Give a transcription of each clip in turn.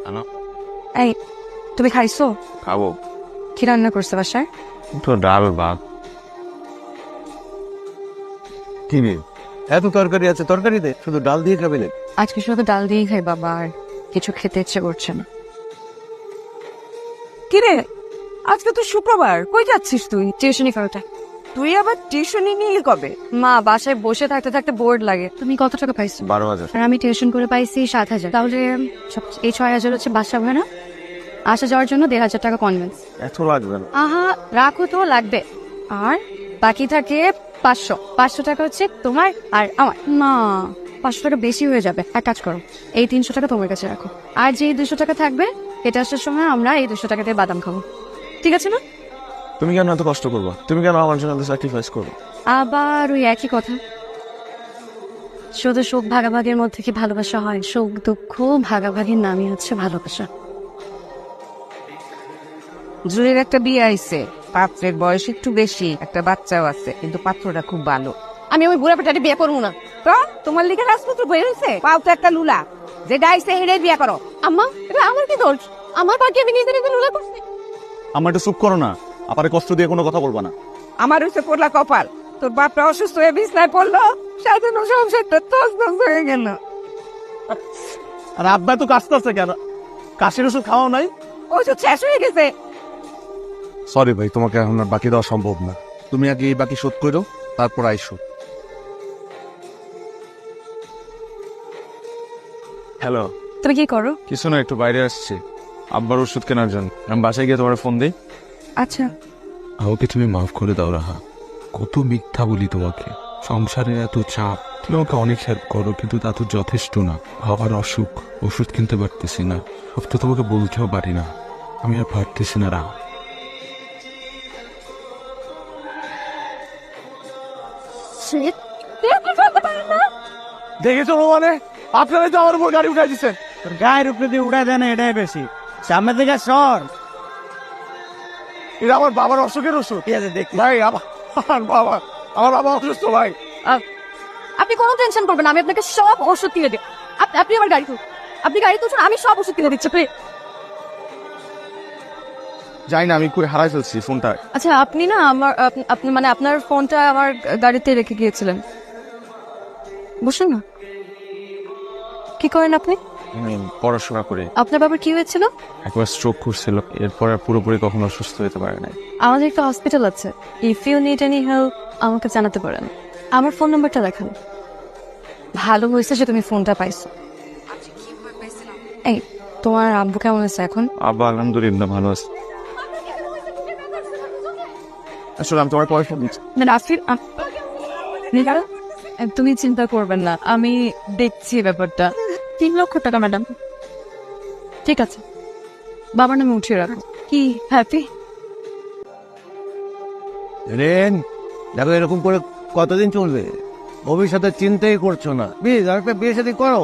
আনো। এই তুমি খাইছো? খাবো। কি রান্না করছে বাসায়? তো ডাল ভাত। কি রে, এত তরকারি আছে, তরকারি দে, শুধু ডাল দিয়ে খাবে না? আজকে শুধু ডাল দিয়েই খাই বাবা, আর কিছু খেতে ইচ্ছে করছে না। কিরে, আজকে তো শুক্রবার, কই যাচ্ছিস তুই? টিউশনি করাটা। তুই আবার টিউশনি নিয়ে কবে? মা, বাসায় বসে থাকতে থাকতে বোর্ড লাগে। তুমি কত টাকা পাইছো? 12,000। আর আমি টিউশন করে পাইছি 7,000। তাহলে এই 6,000 হচ্ছে বাসা ভাড়া, আসা যাওয়ার জন্য 1,500 টাকা কনভেন্স। এত লাগবে না। আহা, রাখো তো, লাগবে। আর বাকি থাকে 500 টাকা হচ্ছে তোমার আর আমার। না, 500 টাকা বেশি হয়ে যাবে। এক কাজ করো, এই 300 টাকা তোমার কাছে রাখো, আর যে 200 টাকা থাকবে এটা আসার সময় আমরা এই 200 টাকা দিয়ে বাদাম খাবো, ঠিক আছে না? তুমি কেন এত কষ্ট করবো? তুমি কেন আমার জন্য স্যাক্রিফাইস করবো? আবার ওই একই কথা। শুধু সুখ ভাগাভাগির মধ্যে কি ভালোবাসা হয়? সুখ দুঃখ ভাগাভাগির নামই হচ্ছে ভালোবাসা। জুয়ের একটা বিয়ে আইছে, পাত্রের বয়স একটু বেশি, একটা বাচ্চাও আছে, কিন্তু পাত্রটা খুব ভালো। আমি ওই বুড়া পেটাটি বিয়ে করবো না। তো তোমার লিখে রাজপুত্র বই হয়েছে, পাও তো একটা লুলা, যে ডাইছে হেরে বিয়ে করো। আম্মা, এটা আমার কি দোষ? আমার পার্টি আমি নিজে নিজে লুলা করছি। আমার একটু চুপ করো না, আপারে কষ্ট দিয়ে কোনো কথা বলবা না। আমার হয়েছে পড়লা কপাল, তোর বাপটা অসুস্থ হয়ে বিছনায় পড়লো, সাথে সংসারটা তস হয়ে গেল। আর আব্বা তো কাশতে আছে কেন? কাশির ওষুধ খাওয়াও নাই? ওষুধ শেষ হয়ে গেছে। সরি ভাই, তোমাকে এখন আর বাকি দেওয়া সম্ভব না। তুমি আগে এই বাকি শোধ করো, তারপর আইসো। হ্যালো। তুমি কি করো? কিছু না, একটু বাইরে আসছি আব্বার ওষুধ কেনার জন্য। আমি বাসায় গিয়ে তোমার ফোন দিই। আচ্ছা। আমাকে তুমি মাফ করে দাও রাহা, কত মিথ্যা বলি তোমাকে। সংসারের এত চাপ, তুমি আমাকে অনেক হেল্প করো, কিন্তু তা তো যথেষ্ট না। বাবার অসুখ, ওষুধ কিনতে পারতেছি না, সব তো তোমাকে বলতেও পারি না। আমি আর পারতেছি না রাহা। দেখেছো মানে, আপনারা তো আমার উপর গাড়ি উঠাই দিচ্ছেন। গায়ের উপরে দিয়ে উঠায় দেয় না, এটাই বেশি। সামনে থেকে সর। এটা আমার বাবার অসুখের ওষুধ। ঠিক আছে, দেখি। ভাই আমার বাবা অসুস্থ ভাই। আপনি কোনো টেনশন করবেন না, আমি আপনাকে সব ওষুধ কিনে দিই। আপনি আমার গাড়ি তুলুন, আপনি গাড়ি তুলছেন, আমি সব ওষুধ কিনে দিচ্ছি। যাই না, আমি করে হারাই ফেলছি ফোনটা। আচ্ছা, আপনি না আমার আপনি মানে আপনার ফোনটা আমার গাড়িতে রেখে গিয়েছিলেন। বসুন না। কি করেন আপনি? আমি পড়াশোনা করে। আপনার বাবার কি হয়েছিল? একবার স্ট্রোক করছিল, এরপর আর পুরোপুরি কখনো সুস্থ হতে পারে নাই। আমাদের একটা হসপিটাল আছে, if you need any help আমাকে জানাতে পারেন। আমার ফোন নাম্বারটা দেখান। ভালো হয়েছে যে তুমি ফোনটা পাইছো। এই, তোমার আব্বু কেমন আছে এখন? আব্বা আলহামদুলিল্লাহ ভালো আছে। আসলে আমি তোমার পয়সা দিচ্ছি। তুমি চিন্তা করবেন না, আমি দেখছি ব্যাপারটা। 3 লক্ষ টাকা ম্যাডাম। ঠিক আছে, বাবার নামে উঠিয়ে রাখো। কি হ্যাপি? রেন, দেখো এরকম করে কতদিন চলবে? ভবিষ্যতে চিন্তাই করছো না। প্লিজ আরেকটা বিয়ে শাদী করো।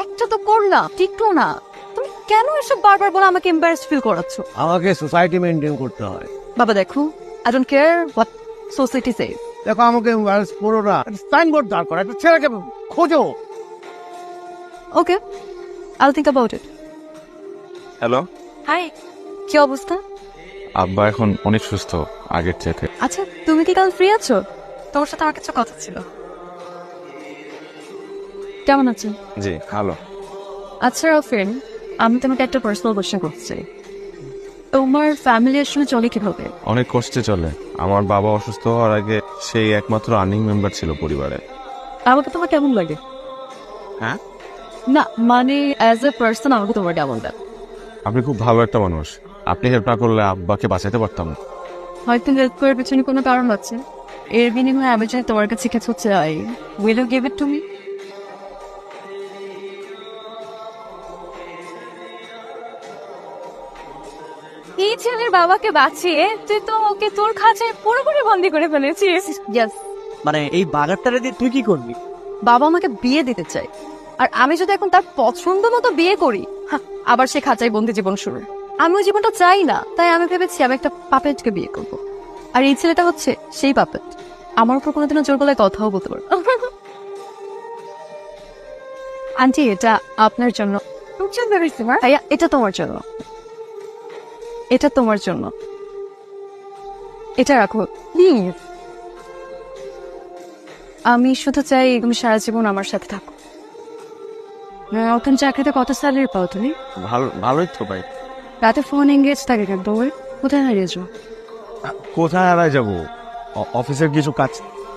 একটা তো করলাম, টিকটো না। তুমি কেন এসব বারবার বলে আমাকে এম্বারেস ফিল করাচ্ছ? আমাকে সোসাইটি মেনটেন করতে হয়। বাবা দেখো, I don't care what society says. দেখো আমাকে করো না। সাইনবোর্ড দাঁড় করা, একটা ছেলেকে খোঁজো। Okay, I'll think about it. Hello. Hi, কি অবস্থা? আব্বা এখন অনেক সুস্থ আগের চাইতে। আচ্ছা, তুমি কি কাল ফ্রি আছো? তোমার সাথে আমার কিছু কথা ছিল। কেমন আছো? জি ভালো। আচ্ছা রাফিন, আমি তোমাকে একটা পার্সোনাল কোশ্চেন করতে চাই। তোমার ফ্যামিলি আসলে চলে কিভাবে? অনেক কষ্টে চলে। আমার বাবা অসুস্থ হওয়ার আগে সেই একমাত্র আর্নিং মেম্বার ছিল পরিবারের। আমাকে তোমার কেমন লাগে? হ্যাঁ, না মানে অ্যাজ এ পার্সন আমাকে তোমার কেমন লাগে? আপনি খুব ভালো একটা মানুষ। আপনি হেল্প না করলে আব্বাকে বাঁচাতে পারতাম না। হয়তো হেল্প করার পেছনে কোনো কারণ আছে। এর বিনিময়ে আমি যদি তোমার কাছে কিছু চাই, will you give it to me? এই ছেলের বাবাকে বাঁচিয়ে তুই তো ওকে তোর খাঁচায় পুরোপুরি বন্দি করে ফেলেছিস। ইয়েস। মানে এই বাগারটারে দিয়ে তুই কি করবি? বাবা আমাকে বিয়ে দিতে চাই, আর আমি যদি এখন তার পছন্দ মতো বিয়ে করি, আবার সে খাঁচায় বন্দি জীবন শুরু। আমি ওই জীবনটা চাই না, তাই আমি ভেবেছি আমি একটা পাপেটকে বিয়ে করব। আর এই ছেলেটা হচ্ছে সেই পাপেট। আমার উপর কোনোদিনও জোর গলায় কথাও বলতে পারবে। আন্টি, এটা আপনার জন্য। পছন্দ হয়েছে মা। ভাইয়া এটা তোমার জন্য, এটা তোমার জন্য, এটা রাখো প্লিজ। আমি শুধু চাই তুমি সারা জীবন আমার সাথে থাকো। ওখানে চাকরিতে কত স্যালারি পাও তুমি? ভালোই তো ভাই। রাতে ফোন এঙ্গেজ থাকে কেন তোমার? কোথায় হারিয়েছো? কোথায় হারাই যাবো? অফিসের কিছু কাজ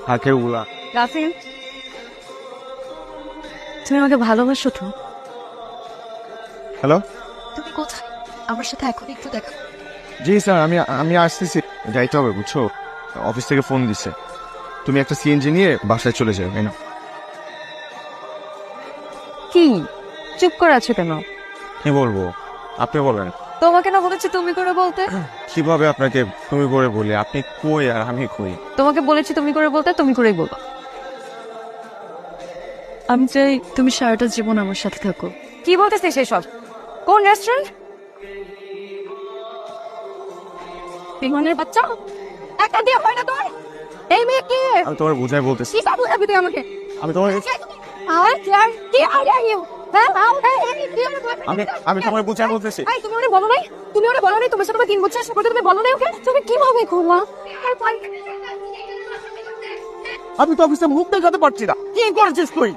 থাকে ওগুলা। রাফিন, তুমি আমাকে ভালোবাসো তো? হ্যালো, তুমি কোথায়? আমার সাথে এখন একটু দেখা। জি স্যার, আমি আসতেছি, যাইতে হবে বুঝছো। অফিস থেকে ফোন দিছে, তুমি একটা সিএনজি নিয়ে বাসায় চলে যাবে, তাই না? কি চুপ করে আছো কেন? কি বলবো, আপনি বলেন। তোমাকে না বলেছি তুমি করে বলতে? কিভাবে আপনাকে তুমি করে বলি? আপনি কই আর আমি কই? তোমাকে বলেছি তুমি করে বলতে, তুমি করেই বলো। আমি চাই তুমি সারাটা জীবন আমার সাথে থাকো। কি বলতেছে সেসব? কোন রেস্টুরেন্ট? বিমানের বাচ্চা একটা দিয়ে হয় না তোর? এই মেয়ে কি? আমি তোমার বুঝাই বলতেছি। কি বাবু যাবি তুই আমাকে? আমি তোমার আমি তোমার বুঝাই বলতেছি। তুমি ওরে বলো নাই? তুমি ওরে বলো নাই তোমার সাথে 3 বছর সম্পর্ক? তুমি বলো নাই ওকে? তুমি কিভাবে করলা? আমি তো অফিসে মুখ দেখাতে পারছি না। কি করেছিস তুই?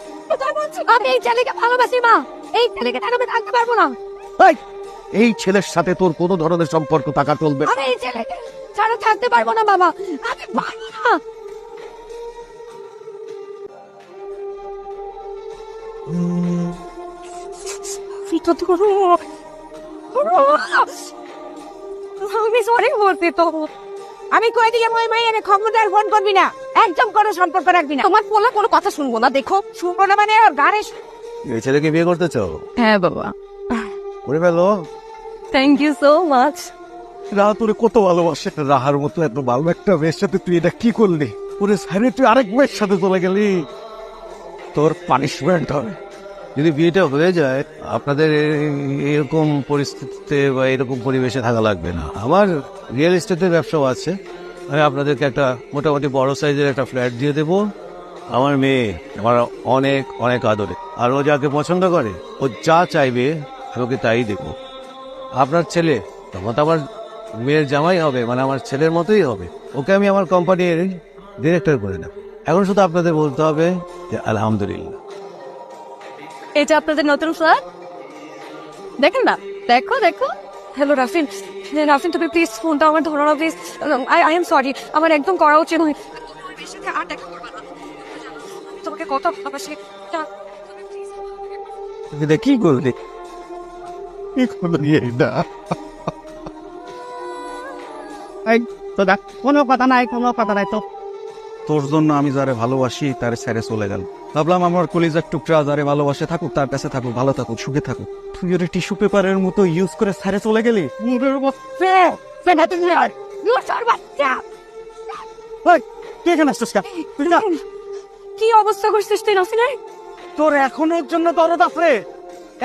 আমি এই ছেলেকে ভালোবাসি মা, এই ছেলেকে আমি থাকতে পারবো না। এই ছেলের সাথে তোর কোনো ধরনের সম্পর্ক থাকা চলবে না। আমি এই ছেলেকে ছাড়া থাকতে পারবো না বাবা, আমি পারবো না। আমি সরি বলছি তো। আমি কই দিয়ে মই মাইয়ারে খবরদার ফোন করবি না, একদম কোনো সম্পর্ক রাখবি না। তোমার বলা কোনো কথা শুনবো না, দেখো। শুনবো না মানে ওর গাড়ি। এই ছেলেকে বিয়ে করতে চাও? হ্যাঁ বাবা। করে ফেলো। Thank you so much. Raha তোরে কত ভালোবাসে। রাহার মতো এত ভালো একটা মেয়ের সাথে তুই এটা কি করলি? ওরে সাইরে তুই আরেক মেয়ের সাথে চলে গেলি, তোর পানিশমেন্ট হবে। যদি বিয়েটা হয়ে যায়, আপনাদের এরকম পরিস্থিতিতে বা এরকম পরিবেশে থাকা লাগবে না। আমার রিয়েল এস্টেটের ব্যবসাও আছে, আমি আপনাদেরকে একটা মোটামুটি বড় সাইজের একটা ফ্ল্যাট দিয়ে দেবো। আমার মেয়ে আমার অনেক অনেক আদরে, আর ও যাকে পছন্দ করে ও যা চাইবে আমি ওকে তাই দেবো। আপনার ছেলে তখন তো আমার মেয়ের জামাই হবে, মানে আমার ছেলের মতোই হবে। ওকে আমি আমার কোম্পানির ডিরেক্টর করে দেব। এখন শুধু আপনাদের বলতে হবে যে আলহামদুলিল্লাহ। এটা আপনাদের নতুন ফ্ল্যাট, দেখেন না? দেখো দেখো। হ্যালো রাফিন, রাফিন তুমি প্লিজ ফোনটা আমার ধরো না প্লিজ। আই এম সরি, আমার একদম করা উচিত নয়। তোমার সাথে আর দেখা করবে না, আমি তোমাকে কত ভালোবাসি। কি করলি? কি করলি এটা? কোনো কথা নাই, কোনো কথা নাই তো। তোর জন্য আমি যারে ভালোবাসি তারে ছেড়ে চলে গেল। ভাবলাম আমার কলিজার টুকরা যারে ভালোবাসে থাকুক, তার কাছে থাকুক, ভালো থাকুক, সুখে থাকুক। তুই ওরে টিস্যু পেপারের মতো ইউজ করে ছেড়ে চলে গেলি। তুই এখানে আসছিস কেন? তুই না, কি অবস্থা করছিস তুই রাফিনের? তোর এখনো ওর জন্য দরদ আছে,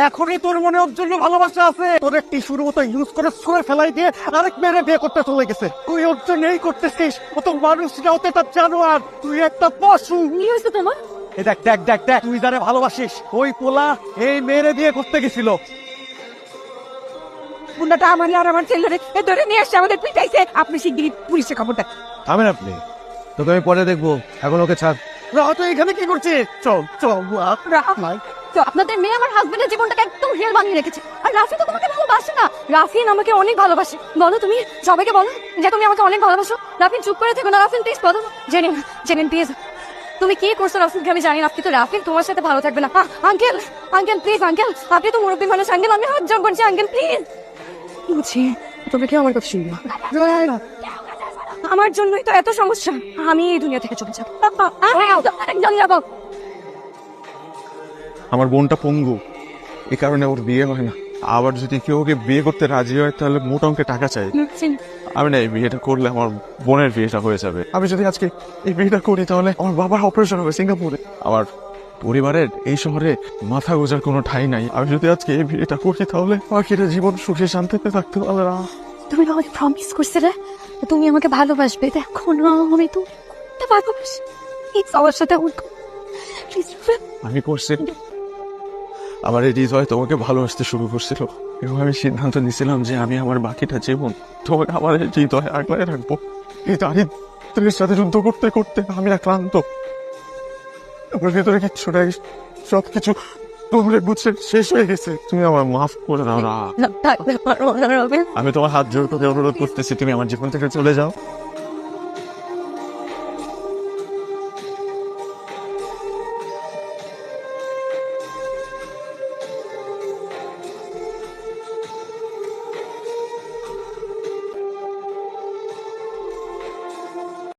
এখনই তোর মনে ওর জন্য ভালোবাসা আছে। তোর টিস্যুর মতো ইউজ করে ছুঁড়ে ফেলাই দিয়ে আরেক মেয়েরে বিয়ে করতে চলে গেছে। তুই ওর জন্য এই করতেছিস, ও তো মানুষ না, ও তো একটা জানোয়ার। তুই একটা পশু। কি হয়েছে তোমার? এ দেখ দেখ দেখ দেখ, তুই যারে ভালোবাসিস ওই পোলা এই মেয়েরে বিয়ে করতে গেছিল। মুন্ডাটা আমার আর আমার ছেলেরে এ ধরে নিয়ে আসছে, আমাদের পিটাইছে। আপনি শিগগিরই পুলিশে খবর দেন। থামেন আপনি, তোকে আমি পরে দেখবো, এখন ওকে ছাড়। রাহ, তুই এখানে কি করছিস? চল চল। তো আপনাদের মেয়ে আমার হাজবেন্ডের জীবনটাকে একদম হেল বানিয়ে রেখেছে, আর রাফি তো তোমাকে ভালোবাসে না। রাফিন আমাকে অনেক ভালোবাসে। বলো তুমি সবাইকে বলো যে তুমি আমাকে অনেক ভালোবাসো। রাফিন চুপ করে থেকো না, রাফিন প্লিজ বলো। জেনেন জেনেন প্লিজ, তুমি কি করছো রাফিনকে আমি জানি না, কিন্তু রাফিন তোমার সাথে ভালো থাকবে না। আঙ্কেল আঙ্কেল প্লিজ, আঙ্কেল আপনি তো মুরব্বী মানুষ, আঙ্কেল আমি হাত জোর করছি, আঙ্কেল প্লিজ। বুঝছি, তবে কি আমার কথা শুনবো? আমার জন্যই তো এত সমস্যা। আমি এই দুনিয়া থেকে চলে যাবো, একদম যাবো। আমার বোনটা পঙ্গু, এই কারণে ওর বিয়ে হয় না। আবার যদি কেউ ওকে বিয়ে করতে রাজি হয় তাহলে মোটা অঙ্কে টাকা চাই। আমি না এই বিয়েটা করলে আমার বোনের বিয়েটা হয়ে যাবে। আমি যদি আজকে এই বিয়েটা করি তাহলে আমার বাবার অপারেশন হবে সিঙ্গাপুরে। আমার পরিবারের এই শহরে মাথা গোজার কোনো ঠাঁই নাই। আমি যদি আজকে এই বিয়েটা করি তাহলে বাকিটা জীবন সুখে শান্তিতে থাকতে পারবে না। তুমি আমাকে প্রমিস করছিলে তুমি আমাকে ভালোবাসবে, দেখো না আমি তো ভালোবাসি। এই সবার সাথে আমি করছি, আমার এই হৃদয় তোমাকে ভালোবাসতে শুরু করছিল এবং আমি সিদ্ধান্ত নিয়েছিলাম যে আমি আমার বাকিটা জীবন তোমাকে আমার এই হৃদয় আগলায় রাখবো। এই দারিদ্রের সাথে যুদ্ধ করতে করতে আমি ক্লান্ত, আমার ভেতরে কিচ্ছু নাই, সবকিছু তোমরা বুঝছে শেষ হয়ে গেছে। তুমি আমার মাফ করে দাও না, থাকতে পারবো না রবিন। আমি তোমার হাত জোর করে অনুরোধ করতেছি, তুমি আমার জীবন থেকে চলে যাও।